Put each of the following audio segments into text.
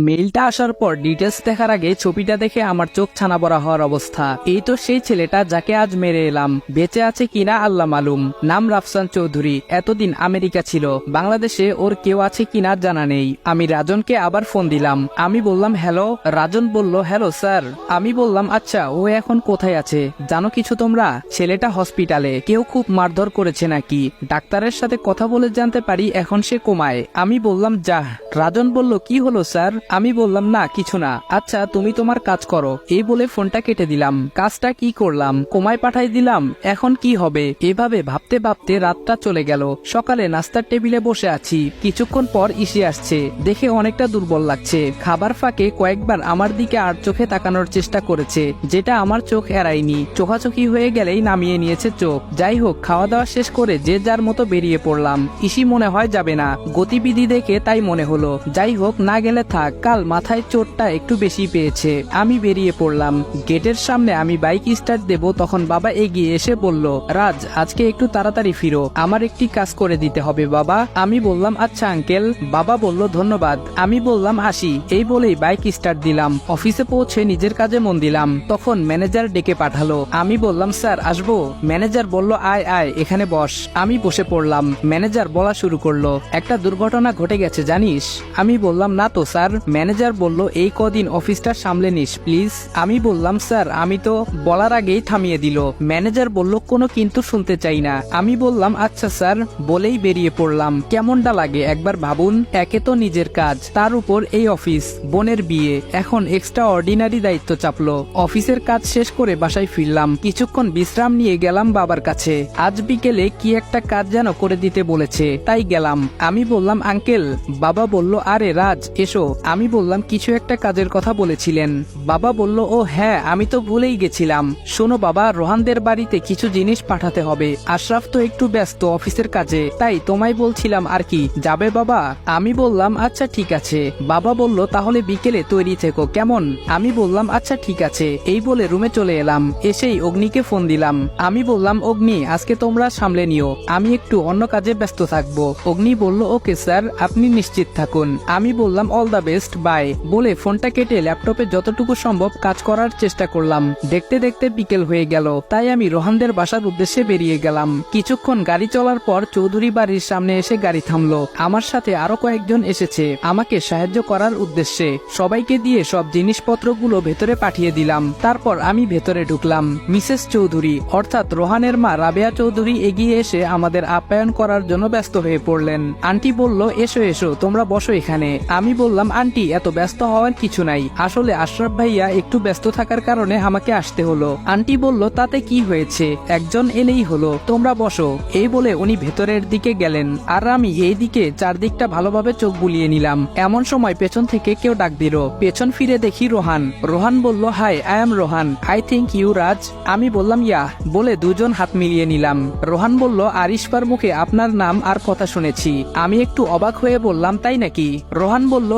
মেইলটা আসার পর ডিটেলস দেখার আগে ছবিটা দেখে আমার চোখ ছানা বড়া হওয়ার অবস্থা। এই তো সেই ছেলেটা যাকে আজ মেরে এলাম। বেঁচে আছে কিনা আল্লাহ মালুম। নাম রাফসান চৌধুরী, এতদিন আমেরিকা ছিল। বাংলাদেশে ওর কেউ আছে কিনা জানা নেই। আমি রাজনকে আবার ফোন দিলাম। আমি বললাম হ্যালো। রাজন বলল হ্যালো স্যার। আমি বললাম আচ্ছা ও এখন কোথায় আছে জানো কিছু তোমরা? ছেলেটা হসপিটালে, কেউ খুব মারধর করেছে নাকি। ডাক্তারের সাথে কথা বলে জানতে পারি এখন সে কোমায়। আমি বললাম যা। রাজন বলল কি হলো স্যার? আমি বললাম না কিছু না। আচ্ছা তুমি তোমার কাজ করো। এই বলে ফোনটা কেটে দিলাম। কাজটা কি করলাম? কোমায় পাঠাই দিলাম। এখন কি হবে? এভাবে ভাবতে ভাবতে রাতটা চলে গেল। সকালে নাস্তার টেবিলে বসে আছি। কিছুক্ষণ পর ইসে আসছে। দেখে অনেকটা দুর্বল লাগছে। খাবার ফাঁকে কয়েকবার আমার দিকে আর চোখে তাকানোর চেষ্টা করেছে, যেটা আমার চোখ এড়ায়নি। চোখাচোখি হয়ে গেলেই নামিয়ে নিয়েছে চোখ। যাই হোক, খাওয়া দাওয়া শেষ করে যে যার মতো বেরিয়ে পড়লাম। ইসি মনে হয় যাবে না, গতিবিধি দেখে তাই মনে হলো। যাই হোক, না গেলে থাক, কাল মাথায় চোটটা একটু বেশি পেয়েছে। আমি বেরিয়ে পড়লাম। গেটের সামনে আমি বাইক স্টার্ট দেব, তখন বাবা এগিয়ে এসে বলল রাজ আজকে একটু তাড়াতাড়ি ফিরো, আমার একটি কাজ করে দিতে হবে বাবা। আমি বললাম আচ্ছা আঙ্কেল। বাবা বলল ধন্যবাদ। আমি বললাম আসি। এই বলেই বাইক স্টার্ট দিলাম। অফিসে পৌঁছে নিজের কাজে মন দিলাম। তখন ম্যানেজার ডেকে পাঠালো। আমি বললাম স্যার আসবো? ম্যানেজার বলল আয় আয় এখানে বস। আমি বসে পড়লাম। ম্যানেজার বলা শুরু করলো, একটা দুর্ঘটনা ঘটে গেছে জানিস? আমি বললাম না তো স্যার। ম্যানেজার বলল এই কদিন অফিসটা সামলে নিস প্লিজ। আমি বললাম স্যার আমি তো। বলার আগেই থামিয়ে দিল। ম্যানেজার বলল কোনো কিন্তু শুনতে চাই না। আমি বললাম আচ্ছা স্যার, বলেই বেরিয়ে পড়লাম। কেমনটা লাগে একবার ভাবুন। একে তো নিজের কাজ, তার উপর এই অফিস, বোনের বিয়ে, এখন এক্সট্রা অর্ডিনারি দায়িত্ব চাপলো। অফিসের কাজ শেষ করে বাসায় ফিরলাম। কিছুক্ষণ বিশ্রাম নিয়ে গেলাম বাবার কাছে। আজ বিকেলে কি একটা কাজ যেন করে দিতে বলেছে, তাই গেলাম। আমি বললাম আঙ্কেল। বাবা বলল আরে রাজ এসো। আমি বললাম কিছু একটা কাজের কথা বলেছিলেন। বাবা বলল ও হ্যাঁ আমি তো ভুলেই গেছিলাম। শোনো বাবা, রোহানদের বাড়িতে কিছু জিনিস পাঠাতে হবে। আশরাফ তো একটু ব্যস্ত অফিসের কাজে, তাই তোমায় বলছিলাম আর কি। যাবে বাবা? আমি বললাম আচ্ছা ঠিক আছে। বাবা বলল তাহলে বিকেলে তৈরি থেকো কেমন? আমি বললাম আচ্ছা ঠিক আছে। এই বলে রুমে চলে এলাম। এসেই অগ্নিকে ফোন দিলাম। আমি বললাম অগ্নি আজকে তোমরা সামলে নিও, আমি একটু অন্য কাজে ব্যস্ত থাকবো। অগ্নি বলল ওকে স্যার, আপনি নিশ্চিত থাকুন। আমি বললাম অল দ্য বেস্ট বাই বলে ফোনটা কেটে ল্যাপটপে যতটুকু সম্ভব কাজ করার চেষ্টা করলাম। দেখতে দেখতে বিকেল হয়ে গেল, তাই আমি রোহানদের বাসার উদ্দেশ্যে বেরিয়ে গেলাম। কিছুক্ষণ গাড়ি চলার পর চৌধুরী বাড়ির সামনে এসে গাড়ি থামলো। আমার সাথে আরো কয়েকজন এসেছে আমাকে সাহায্য করার উদ্দেশ্যে। সবাইকে দিয়ে সব জিনিসপত্রগুলো ভেতরে পাঠিয়ে দিলাম। তারপর আমি ভেতরে ঢুকলাম। মিসেস চৌধুরী অর্থাৎ রোহানের মা রাবেয়া চৌধুরী এগিয়ে এসে আমাদের আপ্যায়ন করার জন্য ব্যস্ত হয়ে পড়লেন। আন্টি বলল এসো এসো তোমরা বসো এখানে। আমি বললাম আন্টি এত ব্যস্ত হওয়ার কিছু নাই, আসলে আশরাফ ভাইয়া একটু ব্যস্ত থাকার কারণে আমাকে আসতে হলো। আন্টি বলল তাতে কি হয়েছে, একজন এলেই হলো, তোমরা বসো। এই বলে উনি ভেতরের দিকে গেলেন, আর আমি এই দিকে চারদিকটা ভালোভাবে চোখ বুলিয়ে নিলাম। এমন সময় পেছন থেকে কেউ ডাক দিল। পেছন ফিরে দেখি রোহান। রোহান বলল hi I am Rohan, I think you Raj. আমি বললাম ইয়া বলে দুজন হাত মিলিয়ে নিলাম। রোহান বলল আরিশপার মুখে আপনার নাম আর কথা শুনেছি। আমি একটু অবাক হয়ে বললাম তাই নাকি? রোহান বলল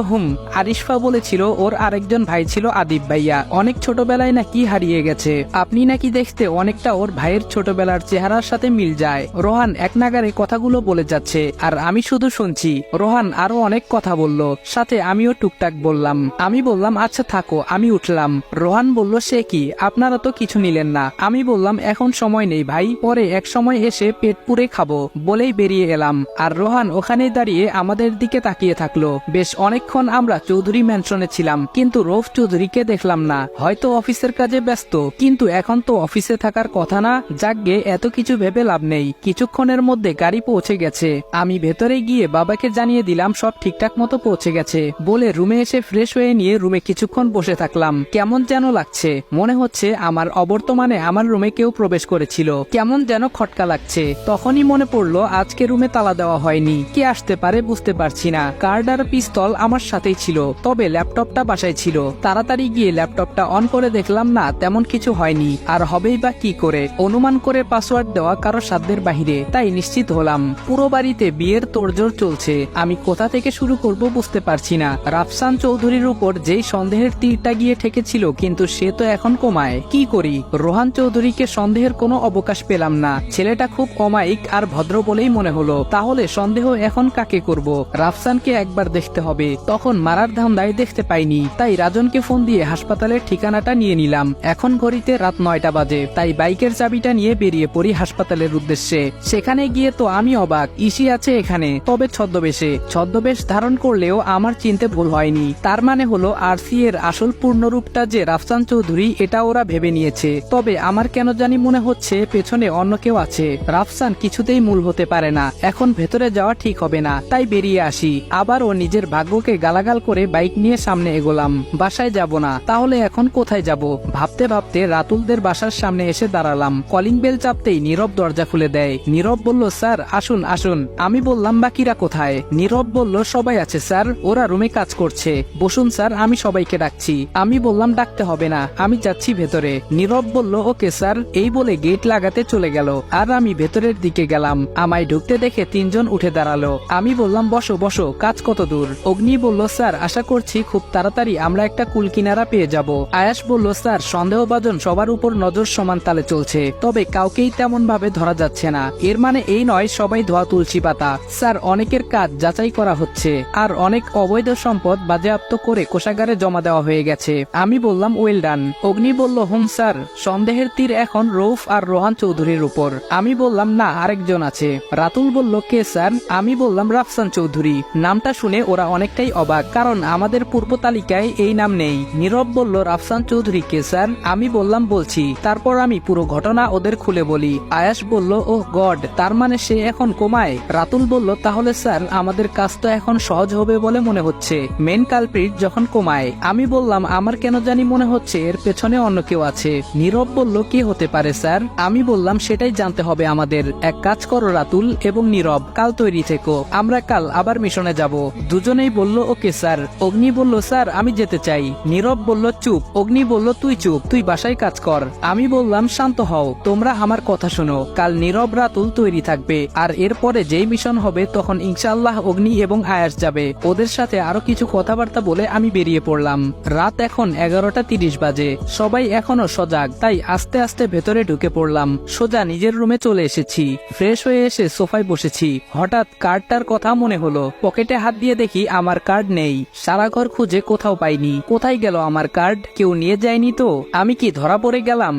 আরিশফা বলেছিল ওর আরেকজন ভাই ছিল আদিব ভাইয়া, অনেক ছোটবেলায় নাকি হারিয়ে গেছে। আপনি নাকি দেখতে অনেকটা ওর ভাইয়ের ছোটবেলার চেহারার সাথে মিল যায়। রোহান এক নাগারে কথাগুলো বলে যাচ্ছে আর আমি শুধু শুনছি। রোহান আরো অনেক কথা বলল, সাথে আমিও টুকটাক বললাম। আমি বললাম আচ্ছা থাকো, আমি উঠলাম। রোহান বলল সে কি, আপনারা তো কিছু নিলেন না। আমি বললাম এখন সময় নেই ভাই, পরে এক সময় এসে পেট পুরে খাবো বলেই বেরিয়ে এলাম। আর রোহান ওখানে দাঁড়িয়ে আমাদের দিকে তাকিয়ে থাকলো। বেশ অনেকক্ষণ আমরা চৌধুরী ম্যানশনে ছিলাম, কিন্তু রৌফ চৌধুরীকে দেখলাম না। হয়তো অফিসের কাজে ব্যস্ত, কিন্তু এখন তো অফিসে থাকার কথা না। যাকগে এত কিছু ভেবে লাভ নেই। কিছুক্ষণের মধ্যে গাড়ি পৌঁছে গেছে। আমি ভেতরে গিয়ে বাবাকে জানিয়ে দিলাম সব ঠিকঠাক মতো পৌঁছে গেছে বলে রুমে এসে ফ্রেশ হয়ে নিয়ে রুমে কিছুক্ষণ বসে থাকলাম। কেমন যেন লাগছে, মনে হচ্ছে আমার অবর্তমানে আমার রুমে কেউ প্রবেশ করেছিল। কেমন যেন খটকা লাগছে। তখনই মনে পড়লো আজকে রুমে তালা দেওয়া হয়নি। কে আসতে পারে বুঝতে পারছি না। কার্ড আর পিস্তল আমার সাথেই ছিল, তবে ল্যাপটপটা বাসায় ছিল। তাড়াতাড়ি গিয়ে ল্যাপটপটা অন করে দেখলাম না তেমন কিছু হয়নি, আর হবেই বা কি করে। অনুমান করে পাসওয়ার্ড দেওয়া কারো সাধ্যের বাহিরে, তাই নিশ্চিত হলাম পুরো বাড়িতে বিয়ের তোড়জোড় চলছে। আমি কোথা থেকে শুরু করব বুঝতে পারছি না। রাফসান চৌধুরীর উপর যেই সন্দেহের তীরটা গিয়ে ঠেকেছিল, কিন্তু সে তো এখন কোমায়। কি করি? রোহান চৌধুরীকে সন্দেহের কোনো অবকাশ পেলাম না। ছেলেটা খুব অমায়িক আর ভদ্র বলেই মনে হলো। তাহলে সন্দেহ এখন কাকে করব? রাফসানকে একবার দেখতে হবে। তখন মারার ধান্দায় দেখতে পাইনি, তাই রাজনকে ফোন দিয়ে হাসপাতালের ঠিকানাটা নিয়ে নিলাম। এখন ঘড়িতে রাত 9টা বাজে, তাই বাইকের চাবিটা নিয়ে বেরিয়ে পড়ি হাসপাতালের উদ্দেশ্যে। সেখানে গিয়ে তো আমি অবাক, ইসি আছে এখানে, তবে ছদ্মবেশ ধারণ করলেও আমার চিনতে ভুল হয়নি। তার মানে হলো আরসি এর আসল পূর্ণরূপটা যে রাফসান চৌধুরী, এটা ওরা ভেবে নিয়েছে। তবে আমার কেন জানি মনে হচ্ছে পেছনে অন্য কেউ আছে। রাফসান কিছুতেই মূল হতে পারে না, এখন ভেতরে যাওয়া ঠিক হবে না, তাই বেরিয়ে আসি। আবার ও নিজের ভাগ্যকে গালাগাল করে বাইক নিয়ে সামনে এগোলাম। বাসায় যাব না, তাহলে এখন কোথায় যাব ভাবতে ভাবতে রাতুলদের বাসার সামনে এসে দাঁড়ালাম। কলিং বেল চাপতেই নীরব দরজা খুলে দেয়। নীরব বলল, স্যার আসুন আসুন। আমি বললাম, বাকিরা কোথায়? নীরব বলল, সবাই আছে স্যার, ওরা রুমে কাজ করছে, বসুন স্যার, আমি সবাইকে ডাকছি। আমি বললাম, ডাকতে হবে না, আমি যাচ্ছি ভেতরে। নীরব বলল, ওকে স্যার, এই বলে গেট লাগাতে চলে গেল। আর আমি ভেতরের দিকে গেলাম। আমায় ঢুকতে দেখে 3জন উঠে দাঁড়ালো। আমি বললাম, বসো বসো, কাজ কত দূর? অগ্নি বলল, স্যার আশা করছি খুব তাড়াতাড়ি আমরা একটা কুল কিনারা পেয়ে যাব। আয়াস বলল, স্যার সন্দেহভাজন সবার উপর নজর সমান তালে চলছে, তবে কাউকেই তেমন ভাবে ধরা যাচ্ছে না। এর মানে এই নয় সবাই ধোয়া তুলসী পাতা। স্যার অনেকের কাজ যাচাই করা হচ্ছে, আর অনেক অবৈধ সম্পদ বাজেয়াপ্ত করে কোষাগারে জমা দেওয়া হয়ে গেছে। আমি বললাম, ওয়েল ডান। অগ্নি বলল, হুম স্যার, সন্দেহের তীর এখন রৌফ আর রোহান চৌধুরীর উপর। আমি বললাম, না আরেকজন আছে। রাতুল বলল, কে স্যার? আমি বললাম, রাফসান চৌধুরী। নামটা শুনে ওরা অনেকটাই অবাক, কারণ আমাদের পূর্ব তালিকায় এই নাম নেই। নীরব বলল, রাফসান চৌধুরী কে স্যার? আমি বললাম, বলছি। তারপর আমি পুরো ঘটনা ওদের খুলে বলি। আয়াস বলল, ওহ গড, তার মানে সে এখন কোমায়। রাতুল বলল, তাহলে স্যার আমাদের কাজ তো এখন সহজ হবে বলে মনে হচ্ছে, মেন কালপ্রিট যখন কোমায়। আমি বললাম, আমার কেন জানি মনে হচ্ছে এর পেছনে অন্য কেউ আছে। নীরব বলল, কে হতে পারে স্যার? আমি বললাম, সেটাই জানতে হবে আমাদের। এক কাজ করো রাতুল এবং নীরব, কাল তৈরি থেকো, আমরা কাল আবার মিশনে যাব। দুজনেই বলল, ওকে স্যার। অগ্নি বলল, স্যার আমি যেতে চাই। নীরব বলল, চুপ। অগ্নি বলল, তুই চুপ, তুই বাসায় কাজ কর। আমি বললাম, শান্ত হও, তোমরা আমার কথা শোনো। কাল নীরব রাতুল তৈরি থাকবে, আর এরপরে যেই মিশন হবে তখন ইনশাআল্লাহ অগ্নি এবং আয়াস যাবে। ওদের সাথে আরো কিছু কথাবার্তা বলে আমি বেরিয়ে পড়লাম। রাত এখন 11:30 বাজে। সবাই এখনো সজাগ, তাই আস্তে আস্তে ভেতরে ঢুকে পড়লাম। সোজা নিজের রুমে চলে এসেছি। ফ্রেশ হয়ে এসে সোফায় বসেছি। হঠাৎ কার্ডটার কথা মনে হলো। পকেটে হাত দিয়ে দেখি আমার কার্ড নেই। সারা ঘর খুঁজে কোথাও পাইনি। কোথায় গেল আমার কার্ড? কেউ নিয়ে যায়নি তো? আমি কি ধরা পড়ে গেলাম?